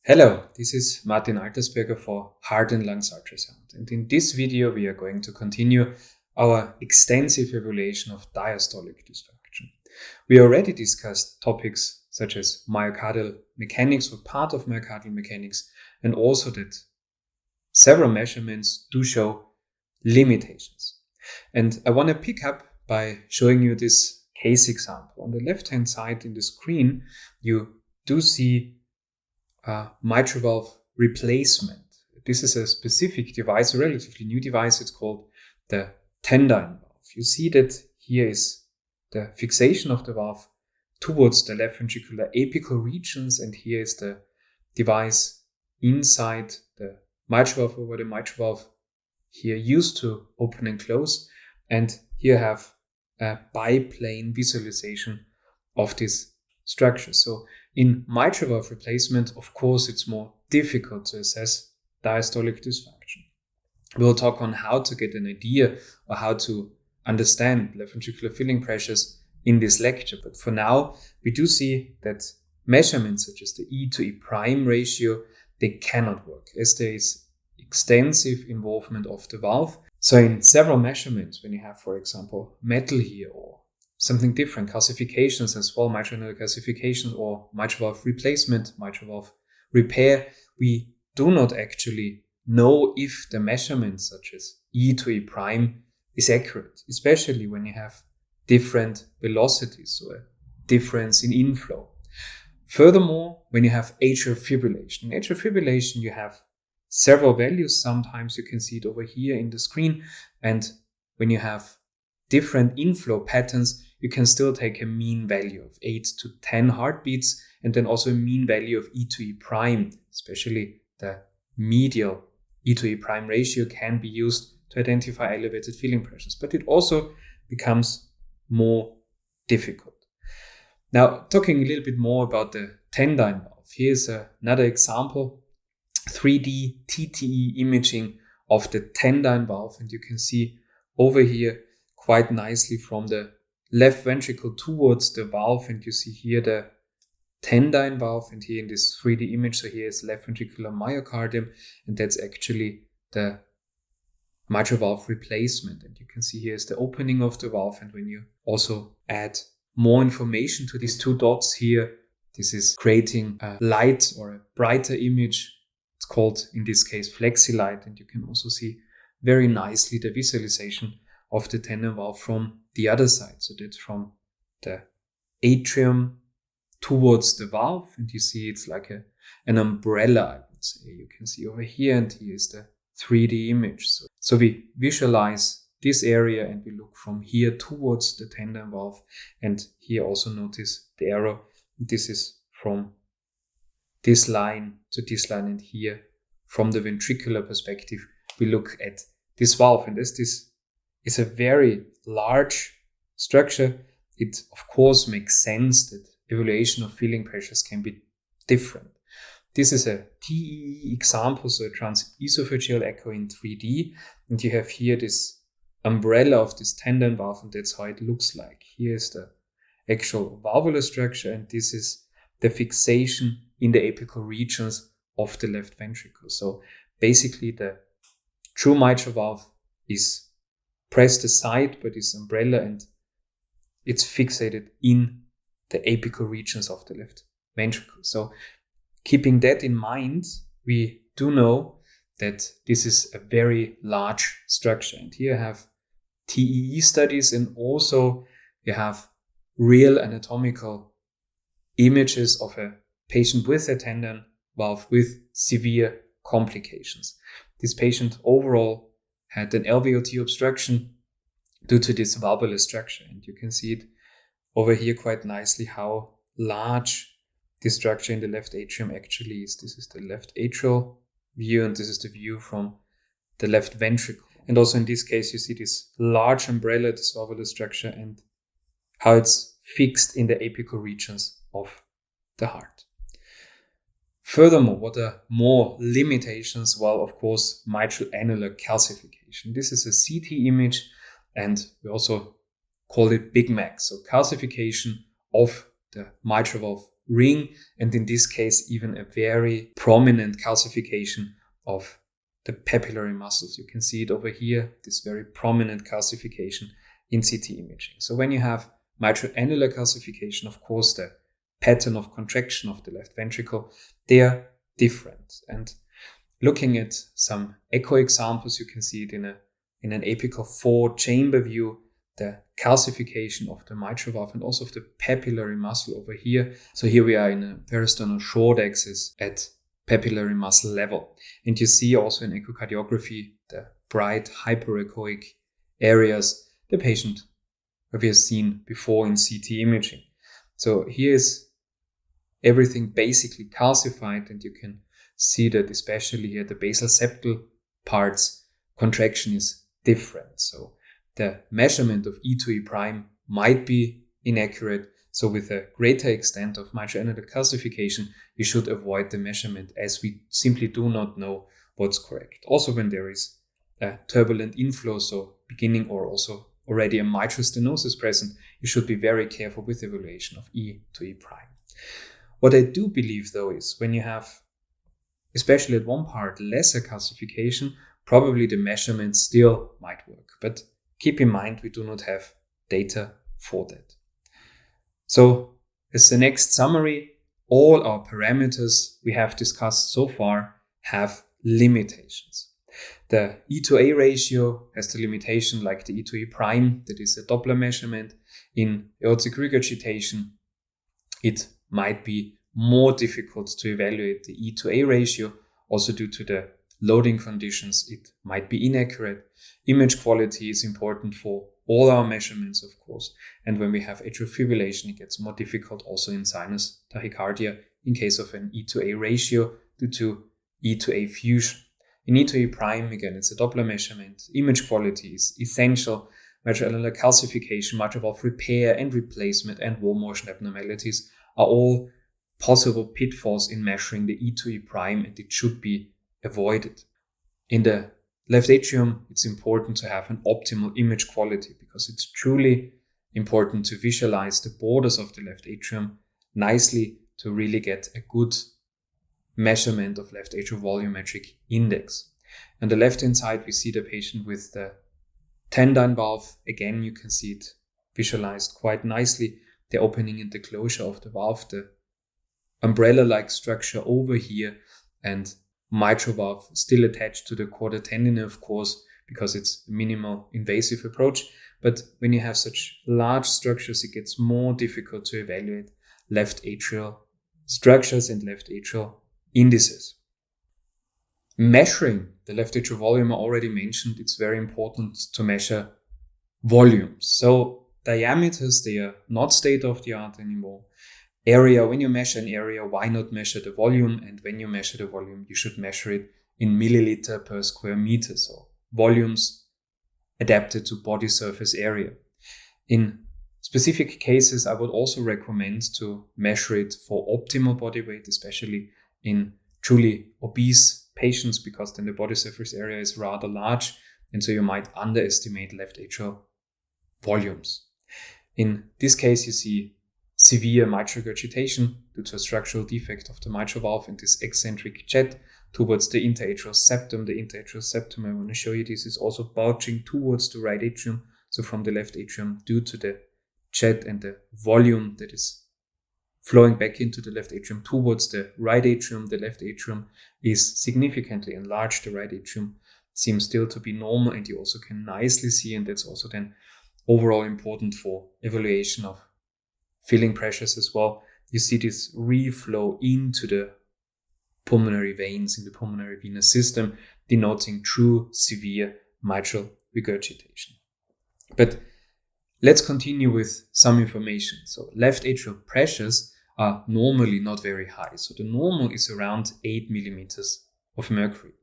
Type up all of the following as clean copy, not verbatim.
Hello, this is Martin Altersberger for Heart and Lungs Ultrasound, and in this video we are going to continue our extensive evaluation of diastolic dysfunction. We already discussed topics such as myocardial mechanics or part of myocardial mechanics, and also that several measurements do show limitations. And I want to pick up by showing you this case example. On the left-hand side in the screen, you do see mitral valve replacement. This is a specific device, a relatively new device. It's called the Tendyne valve. You see that here is the fixation of the valve towards the left ventricular apical regions, and here is the device inside the mitral valve, over the mitral valve here used to open and close, and here have a biplane visualization of this structure. So in mitral valve replacement, of course, it's more difficult to assess diastolic dysfunction. We'll talk on how to get an idea or how to understand left ventricular filling pressures in this lecture. But for now, we do see that measurements such as the E to E prime ratio, they cannot work as there is extensive involvement of the valve. So in several measurements, when you have, for example, metal here or something different, calcifications as well, mitral annular calcifications or mitral valve replacement, mitral valve repair, we do not actually know if the measurements such as E to E prime is accurate, especially when you have different velocities or a difference in inflow. Furthermore, when you have atrial fibrillation. In atrial fibrillation, you have several values. Sometimes you can see it over here in the screen. And when you have different inflow patterns, you can still take a mean value of 8 to 10 heartbeats, and then also a mean value of E to E prime, especially the medial E to E prime ratio can be used to identify elevated filling pressures, but it also becomes more difficult. Now, talking a little bit more about the Tendyne valve, here's another example, 3D TTE imaging of the Tendyne valve, and you can see over here quite nicely from the left ventricle towards the valve, and you see here the Tendyne valve, and here in this 3D image, so here is left ventricular myocardium, and that's actually the mitral valve replacement. And you can see here is the opening of the valve, and when you also add more information to these two dots here, this is creating a light or a brighter image. It's called, in this case, flexi-light, and you can also see very nicely the visualization of the Tendyne valve from the other side. So that's from the atrium towards the valve, and you see it's like an umbrella, I would say. You can see over here, and here is the 3D image. So we visualize this area and we look from here towards the Tendyne valve, and here also notice the arrow. This is from this line to this line, and here from the ventricular perspective we look at this valve, and as this is a very large structure, it of course makes sense that evaluation of filling pressures can be different. This is a TEE example, so a transesophageal echo in 3D, and you have here this umbrella of this Tendyne valve, and that's how it looks like. Here is the actual valvular structure, and this is the fixation in the apical regions of the left ventricle. So basically the true mitral valve is pressed aside by this umbrella, and it's fixated in the apical regions of the left ventricle. So keeping that in mind, we do know that this is a very large structure. And here I have TEE studies, and also you have real anatomical images of a patient with a Tendyne valve with severe complications. This patient overall had an LVOT obstruction due to this valvular structure, and you can see it over here quite nicely how large this structure in the left atrium actually is. This is the left atrial view, and this is the view from the left ventricle. And also in this case, you see this large umbrella, this valvular structure, and how it's fixed in the apical regions of the heart. Furthermore, what are more limitations? Well, of course, mitral annular calcification. This is a CT image, and we also call it Big Mac. So calcification of the mitral valve ring, and in this case, even a very prominent calcification of the papillary muscles. You can see it over here, this very prominent calcification in CT imaging. So when you have mitral annular calcification, of course, the pattern of contraction of the left ventricle, they are different. And looking at some echo examples, you can see it in an apical 4 chamber view, the calcification of the mitral valve and also of the papillary muscle over here. So here we are in a peristernal short axis at papillary muscle level. And you see also in echocardiography, the bright hyperechoic areas, the patient that we have seen before in CT imaging. So here is everything basically calcified, and you can see that especially here the basal septal parts contraction is different. So the measurement of E to E prime might be inaccurate. So with a greater extent of mitral annular calcification, you should avoid the measurement, as we simply do not know what's correct. Also when there is a turbulent inflow, so beginning or also already a mitral stenosis present, you should be very careful with evaluation of E to E prime. What I do believe though is when you have, especially at one part, lesser calcification, probably the measurement still might work. But keep in mind, we do not have data for that. So as the next summary, all our parameters we have discussed so far have limitations. The E to A ratio has the limitation like the E to E prime, that is a Doppler measurement. In aortic regurgitation, it might be more difficult to evaluate the E to A ratio, also due to the loading conditions, it might be inaccurate. Image quality is important for all our measurements, of course. And when we have atrial fibrillation, it gets more difficult also in sinus tachycardia in case of an E to A ratio due to E to A fusion. In E to E prime, again, it's a Doppler measurement. Image quality is essential. Mitral annular calcification, mitral valve repair and replacement, and wall motion abnormalities are all possible pitfalls in measuring the E to E prime, and it should be avoided. In the left atrium, it's important to have an optimal image quality because it's truly important to visualize the borders of the left atrium nicely to really get a good measurement of left atrial volumetric index. On the left-hand side, we see the patient with the Tendyne valve. Again, you can see it visualized quite nicely. The opening and the closure of the valve, the umbrella-like structure over here, and mitral valve still attached to the chorda tendineae, of course, because it's a minimal invasive approach. But when you have such large structures, it gets more difficult to evaluate left atrial structures and left atrial indices. Measuring the left atrial volume, I already mentioned, it's very important to measure volumes. So diameters, they are not state-of-the-art anymore. Area, when you measure an area, why not measure the volume? And when you measure the volume, you should measure it in milliliter per square meter. So volumes adapted to body surface area. In specific cases, I would also recommend to measure it for optimal body weight, especially in truly obese patients, because then the body surface area is rather large, and so you might underestimate left atrial volumes. In this case, you see severe mitral regurgitation due to a structural defect of the mitral valve and this eccentric jet towards the interatrial septum. The interatrial septum, I want to show you, this is also bulging towards the right atrium, so from the left atrium, due to the jet and the volume that is flowing back into the left atrium towards the right atrium. The left atrium is significantly enlarged. The right atrium seems still to be normal, and you also can nicely see, and that's also then overall important for evaluation of filling pressures as well. You see this reflow into the pulmonary veins in the pulmonary venous system, denoting true severe mitral regurgitation. But let's continue with some information. So left atrial pressures are normally not very high. So the normal is around 8 millimeters of mercury.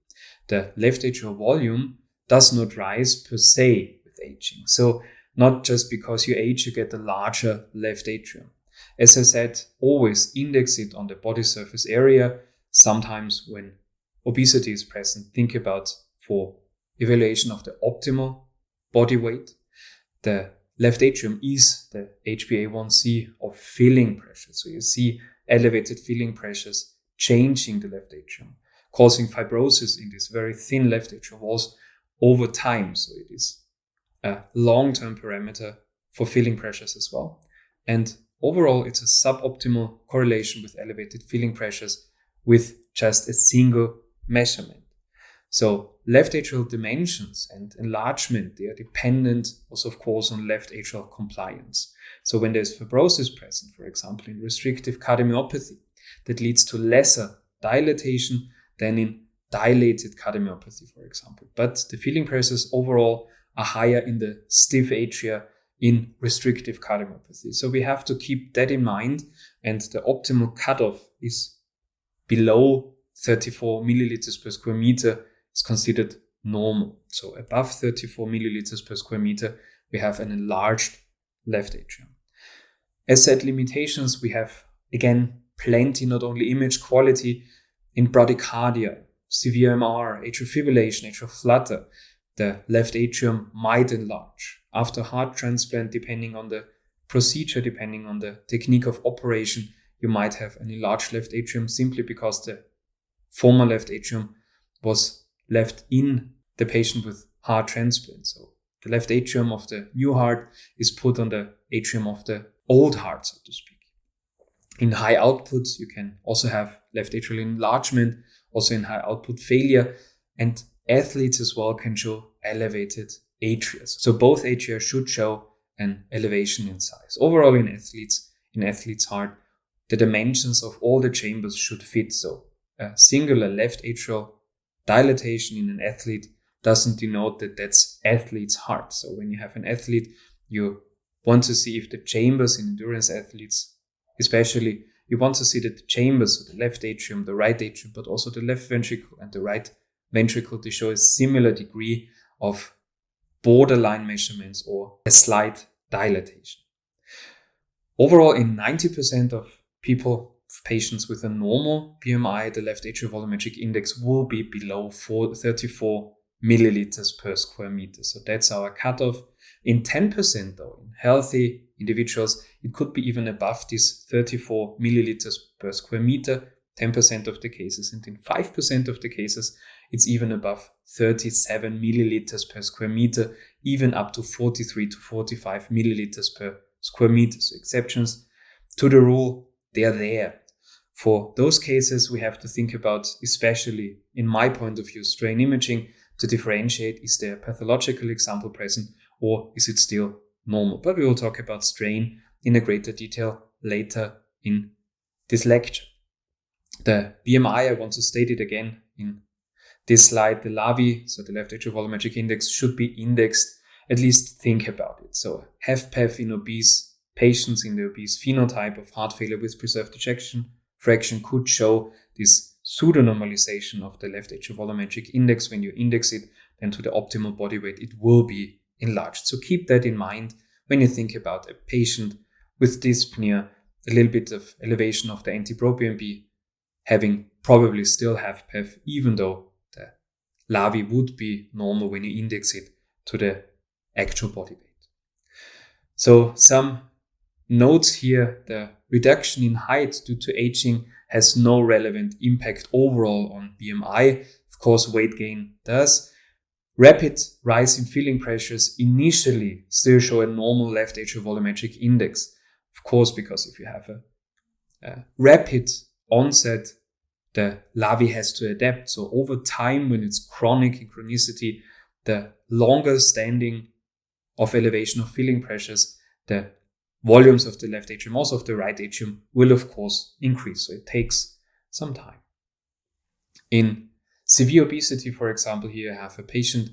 The left atrial volume does not rise per se with aging. So not just because you age, you get a larger left atrium. As I said, always index it on the body surface area. Sometimes when obesity is present, think about for evaluation of the optimal body weight. The left atrium is the HbA1c of filling pressure. So you see elevated filling pressures changing the left atrium, causing fibrosis in this very thin left atrial walls over time. So it is a long-term parameter for filling pressures as well. And overall, it's a suboptimal correlation with elevated filling pressures with just a single measurement. So left atrial dimensions and enlargement, they are dependent also, of course, on left atrial compliance. So when there's fibrosis present, for example, in restrictive cardiomyopathy, that leads to lesser dilatation than in dilated cardiomyopathy, for example. But the filling pressures overall are higher in the stiff atria in restrictive cardiomyopathy. So we have to keep that in mind, and the optimal cutoff is below 34 milliliters per square meter is considered normal. So above 34 milliliters per square meter, we have an enlarged left atrium. As said, limitations, we have, again, plenty, not only image quality, in bradycardia, severe MR, atrial fibrillation, atrial flutter. The left atrium might enlarge. After heart transplant, depending on the procedure, depending on the technique of operation, you might have an enlarged left atrium simply because the former left atrium was left in the patient with heart transplant. So the left atrium of the new heart is put on the atrium of the old heart, so to speak. In high outputs, you can also have left atrial enlargement, also in high output failure, and athletes as well can show elevated atria. So both atria should show an elevation in size. Overall, in athletes' heart, the dimensions of all the chambers should fit. So a singular left atrial dilatation in an athlete doesn't denote that that's athlete's heart. So when you have an athlete, you want to see if the chambers in endurance athletes, especially, you want to see that the chambers, so the left atrium, the right atrium, but also the left ventricle and the right ventricle, they show a similar degree of borderline measurements or a slight dilatation. Overall, in 90% of patients with a normal BMI, the left atrial volumetric index will be below 34 milliliters per square meter. So that's our cutoff. In 10% though, in healthy individuals, it could be even above this 34 milliliters per square meter, 10% of the cases. And in 5% of the cases, it's even above 37 milliliters per square meter, even up to 43 to 45 milliliters per square meter. So exceptions to the rule, they are there. For those cases, we have to think about, especially in my point of view, strain imaging to differentiate, is there a pathological example present or is it still normal? But we will talk about strain in a greater detail later in this lecture. The BMI, I want to state it again in this slide, the LAVI, so the left atrial volumetric index, should be indexed. At least think about it. So HFpEF in obese patients in the obese phenotype of heart failure with preserved ejection fraction could show this pseudonormalization of the left atrial volumetric index. When you index it then to the optimal body weight, it will be enlarged. So keep that in mind when you think about a patient with dyspnea, a little bit of elevation of the NT-proBNP, having probably still HFpEF, even though the LAVI would be normal when you index it to the actual body weight. So some notes here: the reduction in height due to aging has no relevant impact overall on BMI. Of course, weight gain does. Rapid rise in filling pressures initially still show a normal left atrial volumetric index. Of course, because if you have a rapid onset, the LAVI has to adapt. So over time, when it's chronic in chronicity, the longer standing of elevation of filling pressures, the volumes of the left atrium, also of the right atrium, will of course increase. So it takes some time. In severe obesity, for example, here I have a patient,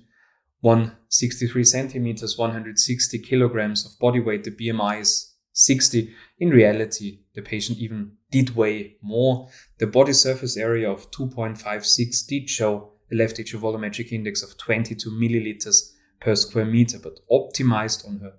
163 centimeters, 160 kilograms of body weight. The BMI is 60. In reality, the patient even did weigh more. The body surface area of 2.56 did show a left atrial volumetric index of 22 milliliters per square meter, but optimized on her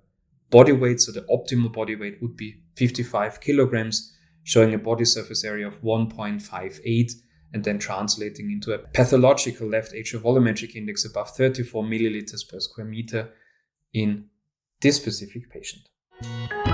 body weight. So the optimal body weight would be 55 kilograms, showing a body surface area of 1.58, and then translating into a pathological left atrial volumetric index above 34 milliliters per square meter in this specific patient.